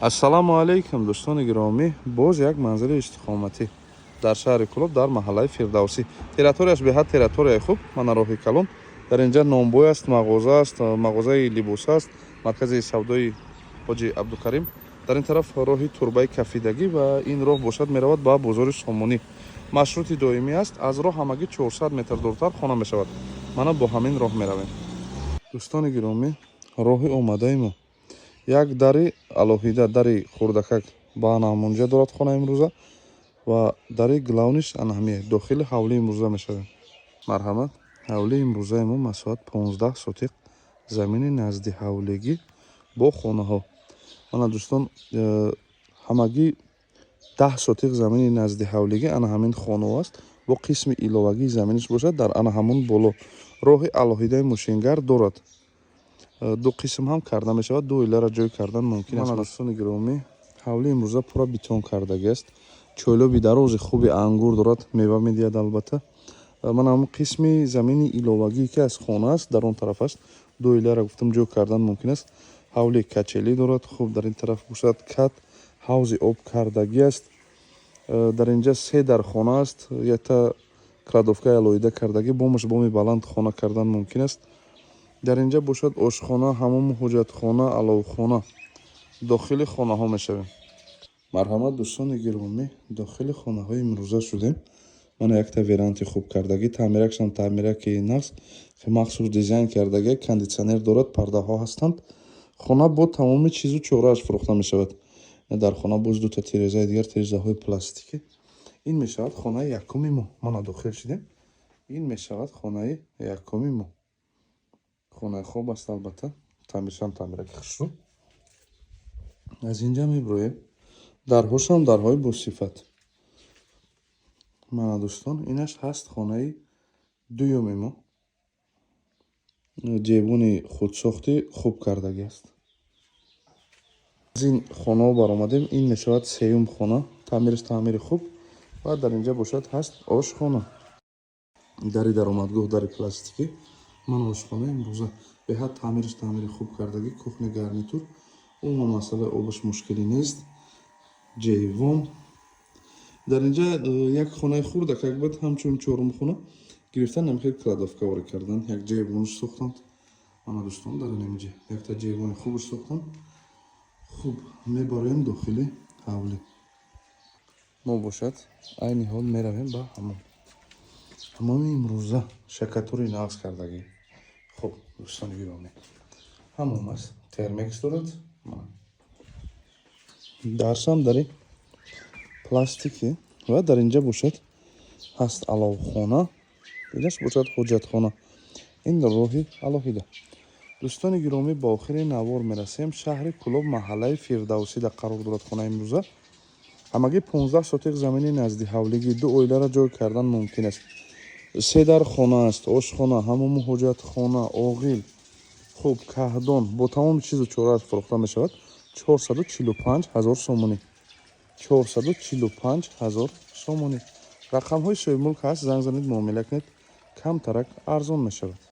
ассалому алайкум дӯстони гиромӣ, боз як манзили истиқоматӣ дар шаҳри Кӯлоб дар маҳаллаи Фирдавсӣ. Территорияш беҳад территорияи хуб, мана роҳи калон. Дар инҷа номбой аст, мағоза аст, мағозаи либос аст, маркази савдои ҳоҷи Абдукарим. Дар ин тараф роҳи турбаи кафидагӣ ва ин роҳ бошад меравад ба бозори Сомонӣ. Маршрути доимӣ аст. Аз роҳ ҳамагӣ 400 метр дуртар хона мешавад. Мана бо ҳамин роҳ меравем. Дӯстони гиромӣ, роҳи омадаи мо як дари алоҳида, дари хурдакак ба анамунҷа дорад хона имрӯза ва дари главниш анҳамия дохили ҳавлии имрӯза мешавем. Марҳамат, ҳавлии имрӯзаи мо масоат 15 сотиқ замини назди ҳавлигӣ бо хонаҳо. Мана дӯстон, ҳамагӣ 10 сотиқ замини назди ҳавлигӣ ана ҳамин хонаҳо аст, бо қисми иловагии заминиш бошад дар ана ҳамон боло. Роҳи алоҳидаи мошингар дорад. ду қисм ҳам карда мешавад, ду оиларо ҷой кардан мумкин аст. дӯстони гиромӣ, ҳавлии имрӯза пурра битон кардагӣ аст. чӯлоби дарози хуби ангур дорад, мева медиҳад албатта. мана ҳамон қисми замини иловагие ки аз хона аст, дар он тараф аст. ду оиларо гуфтам ҷой кардан мумкин аст. ҳавли качелӣ дорад, хуб дар ин тараф бошад кат, ҳавзи обкардагӣ аст. дар инҷа 3 дар хона аст, якта кладовкаи алоҳида кардагӣ, бомаш боми баланд хона кардан мумкин аст. дар инҷа бошад ошхона, ҳамому ҳоҷатхона, аловхона. дохили хонаҳо мешавем. марҳамат дӯстони гиромӣ, дохили хонаҳои имрӯза шудем. мана якта веранти хуб кардагӣ, таъмиракшам таъмираки нағз, махсус дизайн кардагӣ, кондитсионер дорад, пардаҳо ҳастанд. хона бо тамоми чизу чорааш фурӯхта мешавад. дар хона боз дута тирезаи дигар, тирезаҳои пластикӣ. ин мешавад хонаи якуми мо. мана дохил шудем. ин мешавад хонаи якуми мо. хонаи хоб аст албатта, таъмиршам таъмираки хушрӯ. аз инҷа меброем. дарҳошам дарҳои босифат. мана дӯстон, инаш ҳаст хонаи дуюми мо. ҷебуни худсохти хуб кардагӣ аст. аз ин хонаҳо баромадем. ин мешавад сеюм хона, таъмириш таъмири хуб ва дар инҷа бошад ҳаст ошхона. дари даромадгоҳ, дари пластикӣ. мана ошхона имрӯза беҳад таъмириш таъмири хуб кардагӣ, кухни гарнитур. умуман масъалаи обаш мушкилӣ нест. ҷейвон. дар инҷа як хонаи хурдакак буд, ҳамчун чорумхона гирифтан намехел кладовка ворӣ кардан, як ҷейвониш сохтанд. мана дӯстон, дар инҷа якта ҷейвони хубиш сохтанд. хуб, мебарем дохили ҳавлӣ. мо бошад айни ҳол меравем ба ҳамоми имрӯза, шакатури нағз кардагӣ. хуб, дӯстони гиромӣ, ҳамон аст. термекс дорад. даршам дари пластикӣ ва дар инҷа бошад ҳаст аловхона, инаш бошад ҳоҷатхона. ин роҳи алоҳида. дӯстони гиромӣ, ба охири навор мерасем. шаҳри Кӯлоб, маҳаллаи Фирдавсида қарор дорад хонаи имрӯза. ҳамагӣ 15 сотиқ замини назди ҳавлигӣ, ду оиларо ҷой кардан мумкин аст. 3 дар хона аст, ошхона, ҳамому ҳоҷатхона, оғил, хуб, каҳдон, бо тамоми чизу чорааш фурӯхта мешавад. 445 000 сомонӣ. 445 000 сомонӣ. рақамҳои соҳибмулк ҳаст, занг занед, муомила кунед. камтарак арзон мешавад.